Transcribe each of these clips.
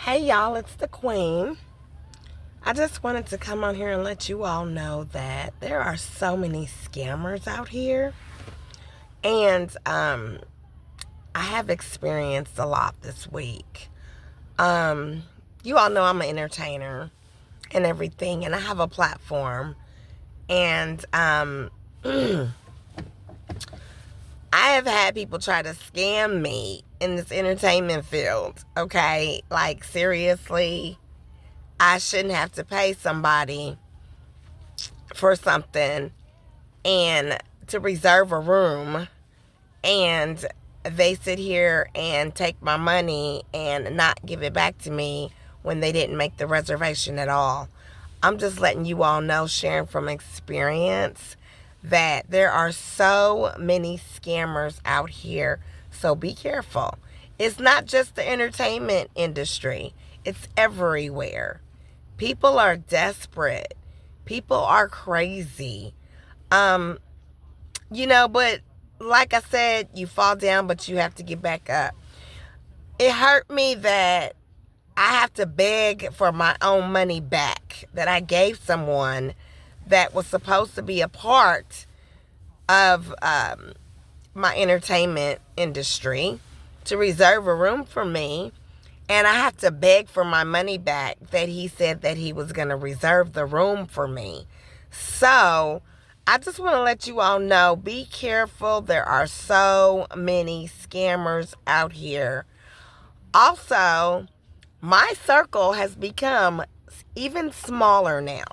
Hey y'all, it's the Queen. I just wanted to come on here and let you all know that there are so many scammers out here. And I have experienced a lot this week. You all know I'm an entertainer and everything, and I have a platform. And I have had people try to scam me in this entertainment field, okay? Like, seriously, I shouldn't have to pay somebody for something and to reserve a room, and they sit here and take my money and not give it back to me when they didn't make the reservation at all. I'm just letting you all know, sharing from experience, that there are so many scammers out here. So be careful. It's not just the entertainment industry, it's everywhere. People are desperate. People are crazy. Um, but like I said, you fall down, but you have to get back up. It hurt me that I have to beg for my own money back that I gave someone that was supposed to be a part of my entertainment industry to reserve a room for me. And I have to beg for my money back that he said that he was going to reserve the room for me. So I just want to let you all know, be careful. There are so many scammers out here. Also, my circle has become even smaller now.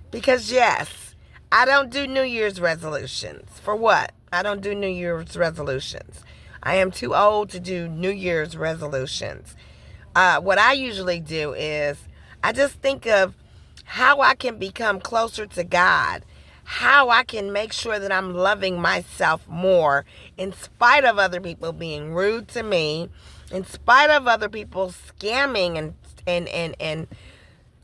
Because yes, I don't do New Year's resolutions. For what? I don't do New Year's resolutions. I am too old to do New Year's resolutions. What I usually do is I just think of how I can become closer to God, how I can make sure that I'm loving myself more in spite of other people being rude to me, in spite of other people scamming and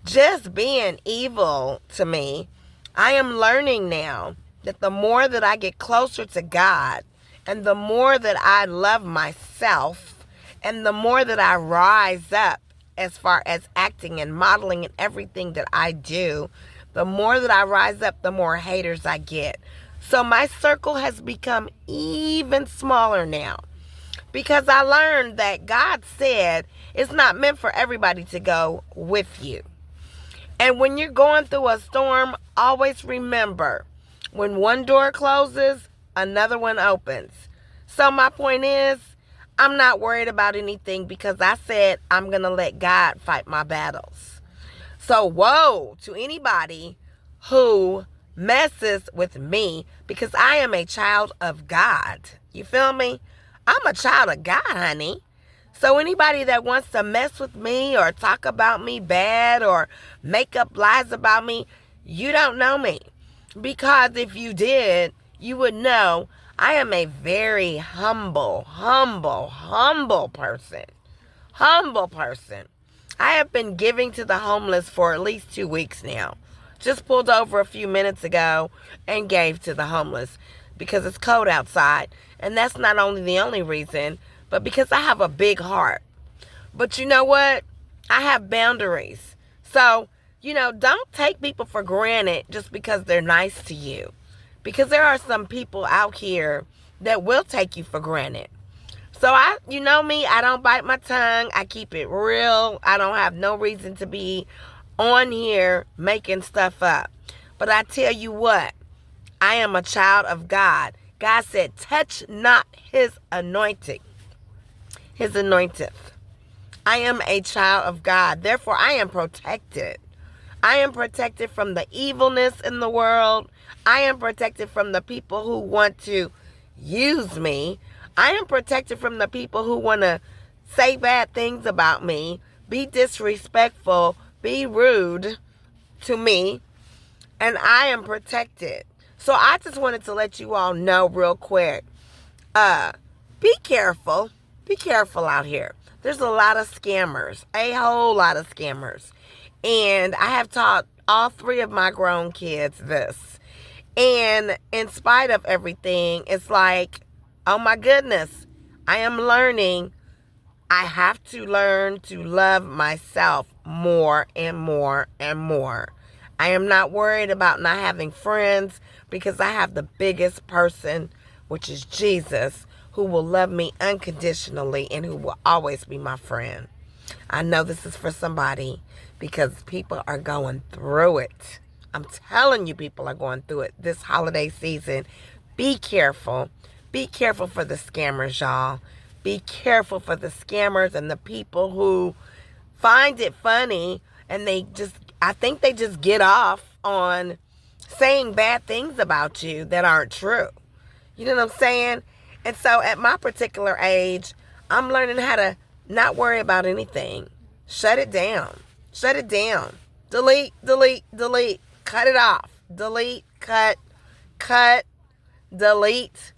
just being evil to me. I am learning now that the more that I get closer to God, and the more that I love myself, and the more that I rise up as far as acting and modeling and everything that I do, the more that I rise up, the more haters I get. So my circle has become even smaller now, because I learned that God said it's not meant for everybody to go with you. And when you're going through a storm, always remember, when one door closes, another one opens. So my point is, I'm not worried about anything, because I said I'm going to let God fight my battles. So woe to anybody who messes with me, because I am a child of God. You feel me? I'm a child of God, honey. So anybody that wants to mess with me or talk about me bad or make up lies about me, you don't know me. Because if you did, you would know I am a very humble person. Humble person. I have been giving to the homeless for at least 2 weeks now. Just pulled over a few minutes ago and gave to the homeless because it's cold outside. And that's not only the only reason, but because I have a big heart. But you know what? I have boundaries. So, don't take people for granted just because they're nice to you. Because there are some people out here that will take you for granted. So you know me, I don't bite my tongue. I keep it real. I don't have no reason to be on here making stuff up. But I tell you what, I am a child of God. God said, touch not his anointing. His anointeth. I am a child of God. Therefore, I am protected. I am protected from the evilness in the world. I am protected from the people who want to use me. I am protected from the people who want to say bad things about me, be disrespectful, be rude to me, and I am protected. So I just wanted to let you all know real quick, be careful. Be careful out here. There's a lot of scammers, a whole lot of scammers. And I have taught all 3 of my grown kids this. And in spite of everything, it's like, oh my goodness, I am learning I have to learn to love myself more and more and more. I am not worried about not having friends because I have the biggest person, which is Jesus, who will love me unconditionally and who will always be my friend. I know this is for somebody because people are going through it. I'm telling you, people are going through it this holiday season. Be careful. Be careful for the scammers, y'all. Be careful for the scammers and the people who find it funny and I think they just get off on saying bad things about you that aren't true. You know what I'm saying? And so at my particular age, I'm learning how to not worry about anything. Shut it down. Shut it down. Delete, delete, delete. Cut it off. Delete, cut, delete,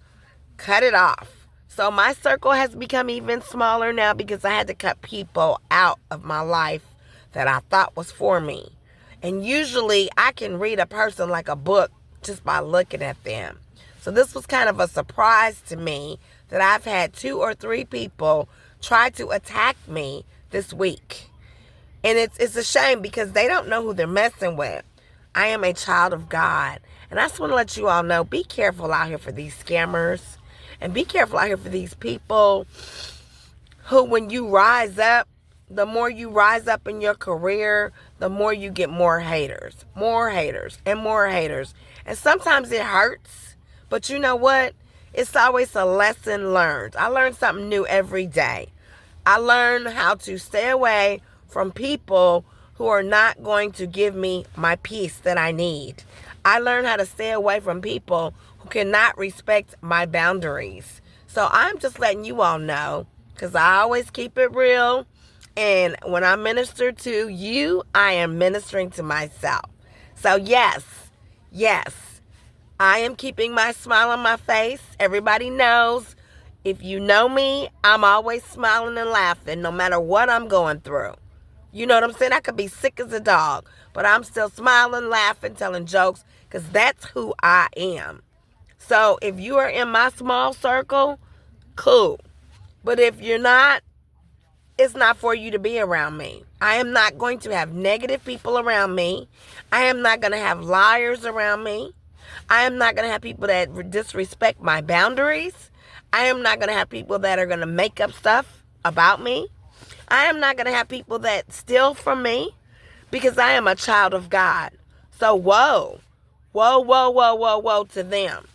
cut it off. So my circle has become even smaller now because I had to cut people out of my life that I thought was for me. And usually I can read a person like a book just by looking at them. So this was kind of a surprise to me that I've had 2 or 3 people try to attack me this week. And it's a shame because they don't know who they're messing with. I am a child of God. And I just want to let you all know, be careful out here for these scammers. And be careful out here for these people who, when you rise up, the more you rise up in your career, the more you get more haters, and more haters. And sometimes it hurts, but you know what? It's always a lesson learned. I learn something new every day. I learn how to stay away from people who are not going to give me my peace that I need. I learn how to stay away from people who cannot respect my boundaries. So I'm just letting you all know, because I always keep it real. And when I minister to you, I am ministering to myself. So yes, I am keeping my smile on my face. Everybody knows, if you know me, I'm always smiling and laughing no matter what I'm going through. You know what I'm saying? I could be sick as a dog, but I'm still smiling, laughing, telling jokes, because that's who I am. So if you are in my small circle, cool. But if you're not, it's not for you to be around me. I am not going to have negative people around me. I am not going to have liars around me. I am not going to have people that disrespect my boundaries. I am not going to have people that are going to make up stuff about me. I am not going to have people that steal from me, because I am a child of God. So whoa to them.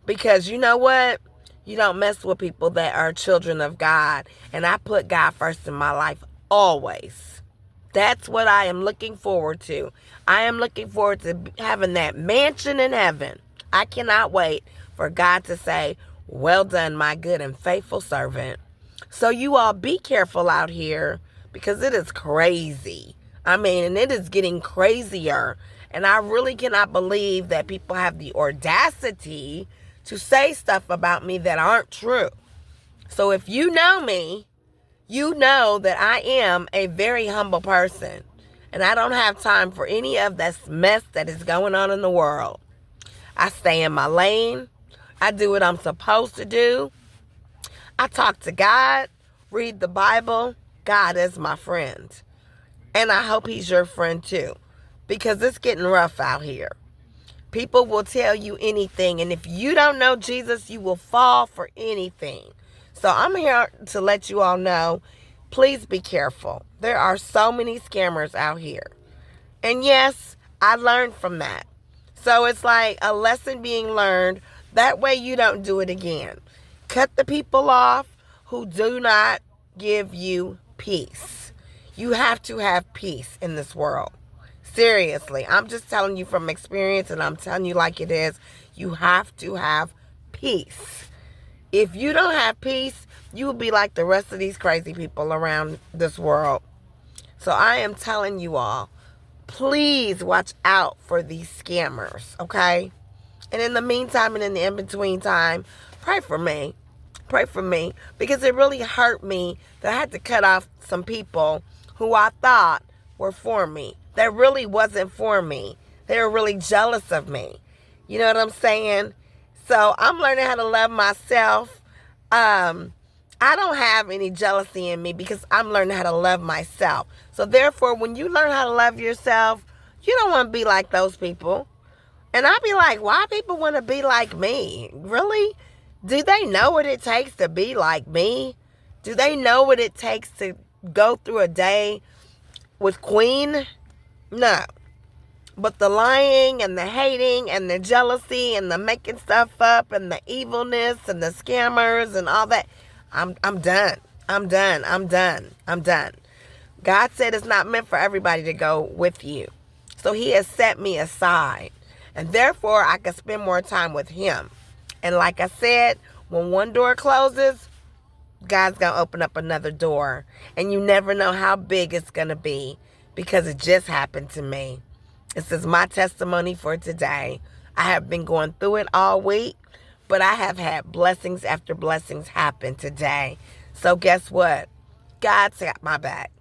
Because you know what? You don't mess with people that are children of God. And I put God first in my life always. That's what I am looking forward to. I am looking forward to having that mansion in heaven. I cannot wait for God to say, "Well done, my good and faithful servant." So you all be careful out here, because it is crazy. I mean, and it is getting crazier. And I really cannot believe that people have the audacity to say stuff about me that aren't true. So if you know me, you know that I am a very humble person. And I don't have time for any of this mess that is going on in the world. I stay in my lane. I do what I'm supposed to do. I talk to God, read the Bible. God is my friend. And I hope he's your friend too, because it's getting rough out here. People will tell you anything, and if you don't know Jesus, you will fall for anything. So I'm here to let you all know, please be careful. There are so many scammers out here. And yes, I learned from that. So it's like a lesson being learned. That way you don't do it again. Cut the people off who do not give you peace. You have to have peace in this world. Seriously, I'm just telling you from experience, and I'm telling you like it is. You have to have peace. If you don't have peace, you will be like the rest of these crazy people around this world. So I am telling you all, please watch out for these scammers, okay? And in the meantime and in the in-between time, pray for me. Pray for me, because it really hurt me that I had to cut off some people who I thought were for me. That really wasn't for me. They were really jealous of me. You know what I'm saying? So I'm learning how to love myself. I don't have any jealousy in me because I'm learning how to love myself. So therefore, when you learn how to love yourself, you don't want to be like those people. And I'll be like, why people want to be like me? Really? Do they know what it takes to be like me? Do they know what it takes to go through a day with Queen? No. But the lying and the hating and the jealousy and the making stuff up and the evilness and the scammers and all that, I'm done. I'm done. I'm done. I'm done. God said it's not meant for everybody to go with you. So he has set me aside. And therefore, I can spend more time with him. And like I said, when one door closes, God's going to open up another door. And you never know how big it's going to be because it just happened to me. This is my testimony for today. I have been going through it all week, but I have had blessings after blessings happen today. So guess what? God's got my back.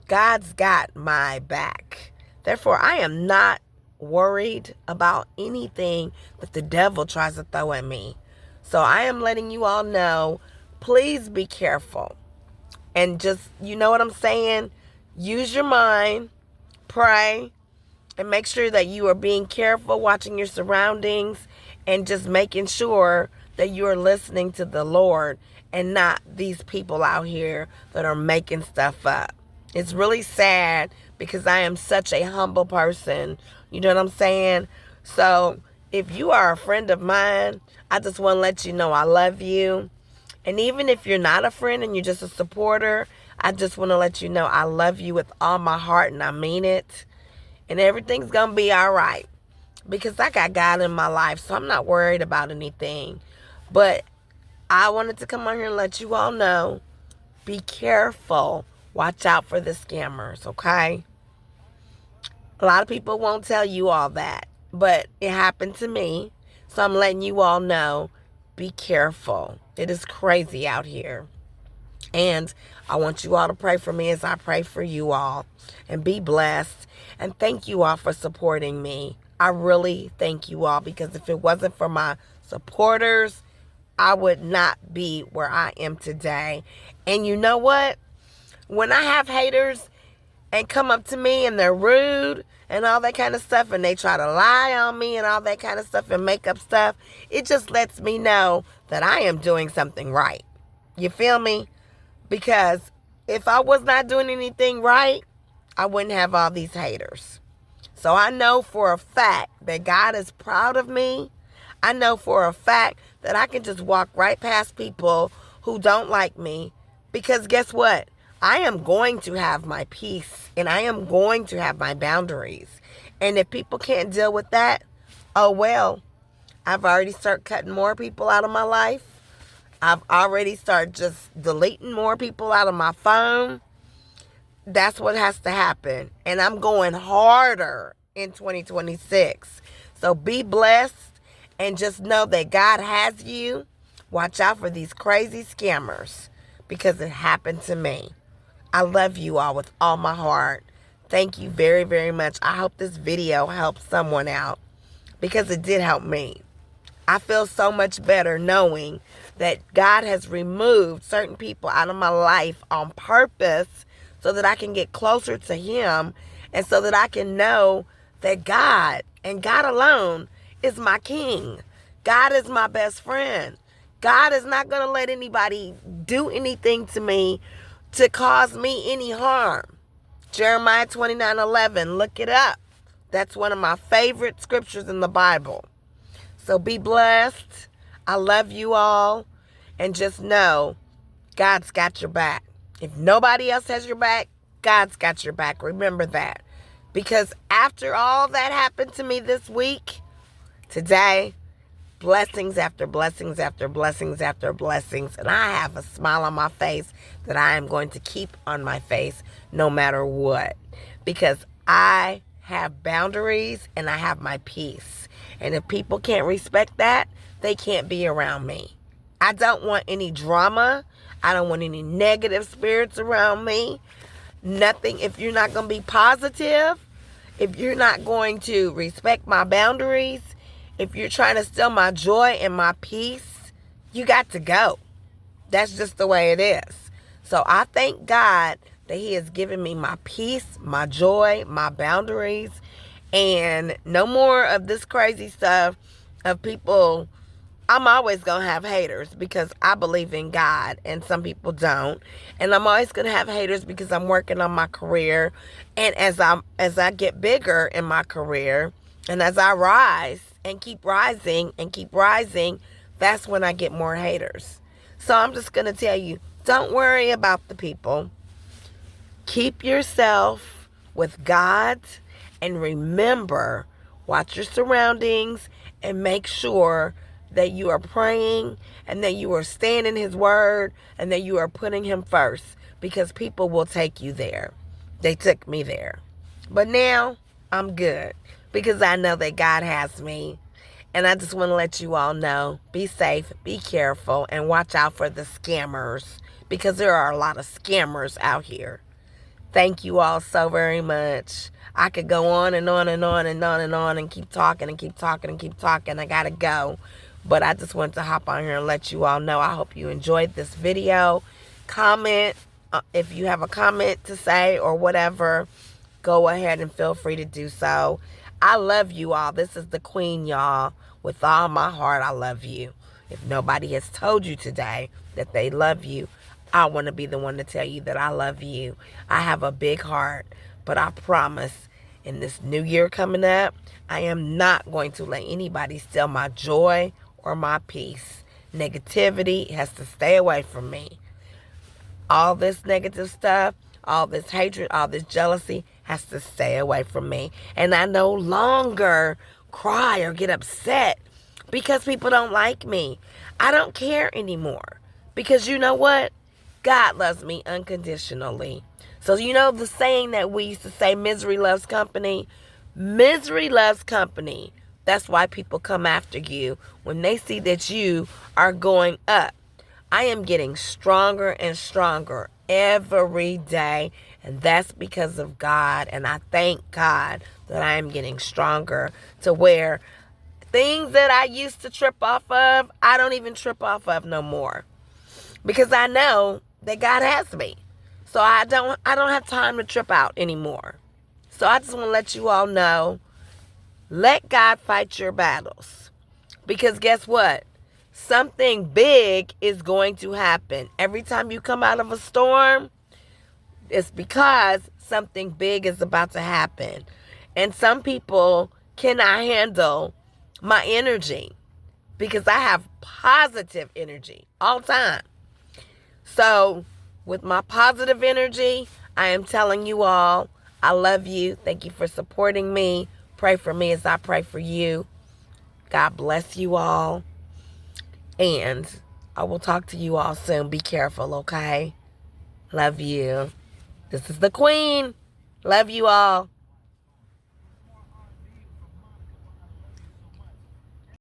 God's got my back. Therefore, I am not worried about anything that the devil tries to throw at me. So I am letting you all know, please be careful. And just, you know what I'm saying? Use your mind, pray, and make sure that you are being careful, watching your surroundings, and just making sure that you are listening to the Lord and not these people out here that are making stuff up. It's really sad because I am such a humble person. You know what I'm saying? So if you are a friend of mine, I just want to let you know I love you. And even if you're not a friend and you're just a supporter, I just want to let you know I love you with all my heart and I mean it. And everything's going to be all right because I got God in my life, so I'm not worried about anything. But I wanted to come on here and let you all know, be careful. Watch out for the scammers, okay? A lot of people won't tell you all that, but it happened to me. So I'm letting you all know, be careful. It is crazy out here. And I want you all to pray for me as I pray for you all. And be blessed. And thank you all for supporting me. I really thank you all because if it wasn't for my supporters, I would not be where I am today. And you know what? When I have haters and come up to me and they're rude and all that kind of stuff and they try to lie on me and all that kind of stuff and make up stuff, it just lets me know that I am doing something right. You feel me? Because if I was not doing anything right, I wouldn't have all these haters. So I know for a fact that God is proud of me. I know for a fact that I can just walk right past people who don't like me because guess what? I am going to have my peace and I am going to have my boundaries. And if people can't deal with that, oh well, I've already started cutting more people out of my life. I've already started just deleting more people out of my phone. That's what has to happen. And I'm going harder in 2026. So be blessed and just know that God has you. Watch out for these crazy scammers because it happened to me. I love you all with all my heart. Thank you very, very much. I hope this video helps someone out because it did help me. I feel so much better knowing that God has removed certain people out of my life on purpose so that I can get closer to him and so that I can know that God and God alone is my king. God is my best friend. God is not going to let anybody do anything to me to cause me any harm. Jeremiah 29:11, look it up. That's one of my favorite scriptures in the Bible. So be blessed. I love you all. And just know, God's got your back. If nobody else has your back, God's got your back. Remember that. Because after all that happened to me this week, today, blessings after blessings after blessings after blessings. And I have a smile on my face that I am going to keep on my face no matter what. Because I have boundaries and I have my peace. And if people can't respect that, they can't be around me. I don't want any drama. I don't want any negative spirits around me. Nothing. If you're not going to be positive, if you're not going to respect my boundaries, if you're trying to steal my joy and my peace, you got to go. That's just the way it is. So I thank God that He has given me my peace, my joy, my boundaries, and no more of this crazy stuff of people. I'm always going to have haters because I believe in God and some people don't. And I'm always going to have haters because I'm working on my career. And as I get bigger in my career and as I rise and keep rising, that's when I get more haters. So I'm just going to tell you, don't worry about the people. Keep yourself with God and remember, watch your surroundings and make sure that you are praying and that you are staying in His word and that you are putting Him first, because people will take you there. They took me there. But now I'm good because I know that God has me. And I just want to let you all know, be safe, be careful, and watch out for the scammers, because there are a lot of scammers out here. Thank you all so very much. I could go on and on and on and on and on and keep talking and keep talking and keep talking. I gotta go. But I just wanted to hop on here and let you all know. I hope you enjoyed this video. Comment if you have a comment to say or whatever. Go ahead and feel free to do so. I love you all. This is the Queen, y'all. With all my heart, I love you. If nobody has told you today that they love you, I want to be the one to tell you that I love you. I have a big heart, but I promise in this new year coming up, I am not going to let anybody steal my joy or my peace. Negativity has to stay away from me. All this negative stuff, all this hatred, all this jealousy has to stay away from me. And I no longer cry or get upset because people don't like me. I don't care anymore. Because you know what? God loves me unconditionally. So you know the saying that we used to say, misery loves company? Misery loves company. That's why people come after you when they see that you are going up. I am getting stronger and stronger every day, and that's because of God. And I thank God that I am getting stronger to where things that I used to trip off of, I don't even trip off of no more, because I know that God has me. So I don't have time to trip out anymore. So I just want to let you all know, let God fight your battles. Because guess what? Something big is going to happen. Every time you come out of a storm, it's because something big is about to happen. And some people cannot handle my energy because I have positive energy all the time. So with my positive energy, I am telling you all, I love you. Thank you for supporting me. Pray for me as I pray for you. God bless you all. And I will talk to you all soon. Be careful, okay? Love you. This is the Queen. Love you all.